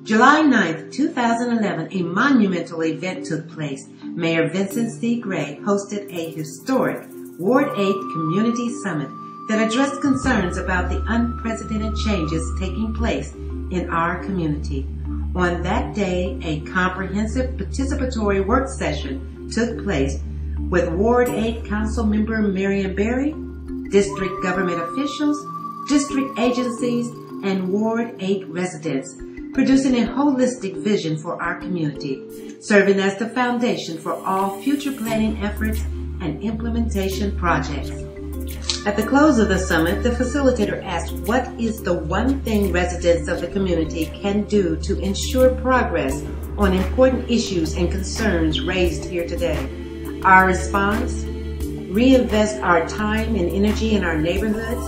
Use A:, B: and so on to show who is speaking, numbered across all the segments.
A: July 9th, 2011, a monumental event took place. Mayor Vincent C. Gray hosted a historic Ward 8 Community Summit that addressed concerns about the unprecedented changes taking place in our community. On that day, a comprehensive participatory work session took place with Ward 8 Council Member Marion Berry, district government officials, district agencies, and Ward 8 residents, producing a holistic vision for our community, serving as the foundation for all future planning efforts and implementation projects. At the close of the summit, the facilitator asked, what is the one thing residents of the community can do to ensure progress on important issues and concerns raised here today? Our response: reinvest our time and energy in our neighborhoods,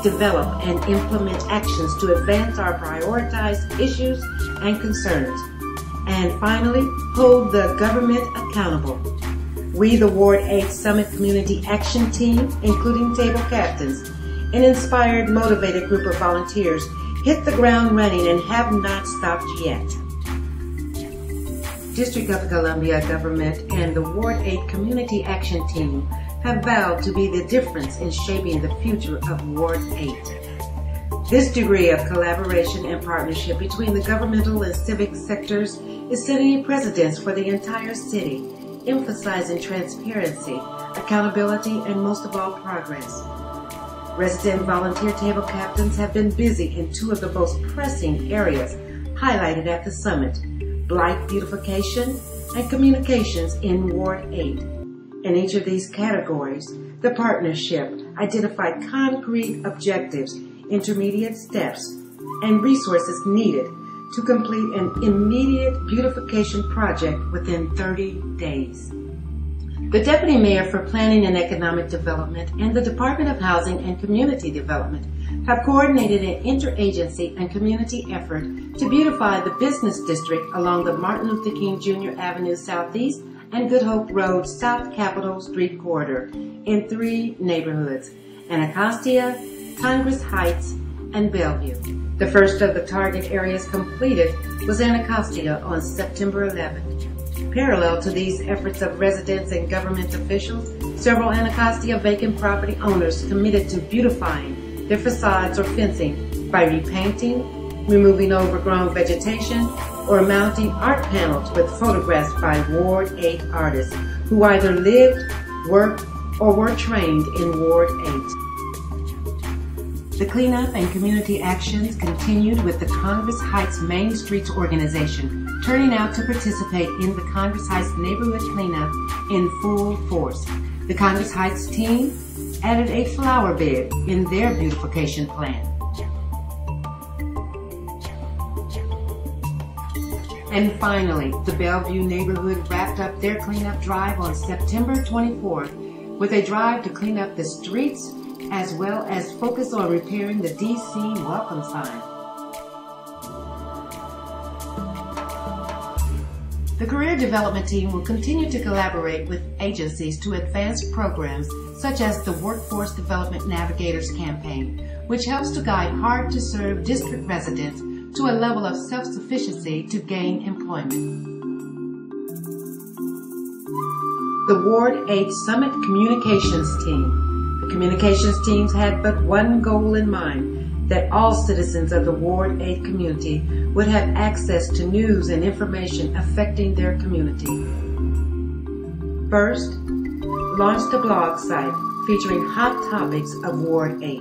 A: develop and implement actions to advance our prioritized issues and concerns. And finally, hold the government accountable. We, the Ward 8 Summit Community Action Team, including table captains, an inspired, motivated group of volunteers, hit the ground running and have not stopped yet. District of Columbia government and the Ward 8 Community Action Team have vowed to be the difference in shaping the future of Ward 8. This degree of collaboration and partnership between the governmental and civic sectors is setting a precedent for the entire city, emphasizing transparency, accountability, and most of all, progress. Resident volunteer table captains have been busy in two of the most pressing areas highlighted at the summit: blight beautification and communications in Ward 8. In each of these categories, the partnership identified concrete objectives, intermediate steps, and resources needed to complete an immediate beautification project within 30 days. The Deputy Mayor for Planning and Economic Development and the Department of Housing and Community Development have coordinated an interagency and community effort to beautify the business district along the Martin Luther King Jr. Avenue Southeast and Good Hope Road South Capitol Street corridor in 3 neighborhoods: Anacostia, Congress Heights, and Bellevue. The first of the target areas completed was Anacostia on September 11th. Parallel to these efforts of residents and government officials, several Anacostia vacant property owners committed to beautifying their facades or fencing by repainting, removing overgrown vegetation, or mounting art panels with photographs by Ward 8 artists who either lived, worked, or were trained in Ward 8. The cleanup and community actions continued with the Congress Heights Main Streets organization turning out to participate in the Congress Heights neighborhood cleanup in full force. The Congress Heights team added a flower bed in their beautification plan. And finally, the Bellevue neighborhood wrapped up their cleanup drive on September 24th with a drive to clean up the streets as well as focus on repairing the DC welcome sign. The Career Development Team will continue to collaborate with agencies to advance programs such as the Workforce Development Navigators campaign, which helps to guide hard-to-serve district residents to a level of self-sufficiency to gain employment. The Ward 8 Summit Communications Team. The communications teams had but one goal in mind: that all citizens of the Ward 8 community would have access to news and information affecting their community. First, launched a blog site featuring hot topics of Ward 8.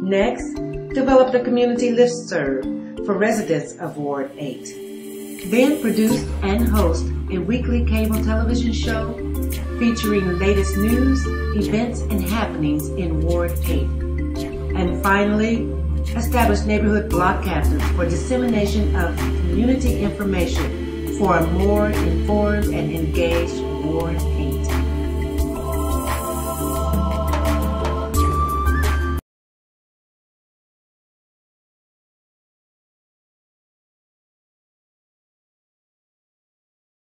A: Next, developed a community listserv for residents of Ward 8. Then produced and host a weekly cable television show featuring the latest news, events, and happenings in Ward 8. And finally, established neighborhood block captains for dissemination of community information for a more informed and engaged Ward 8.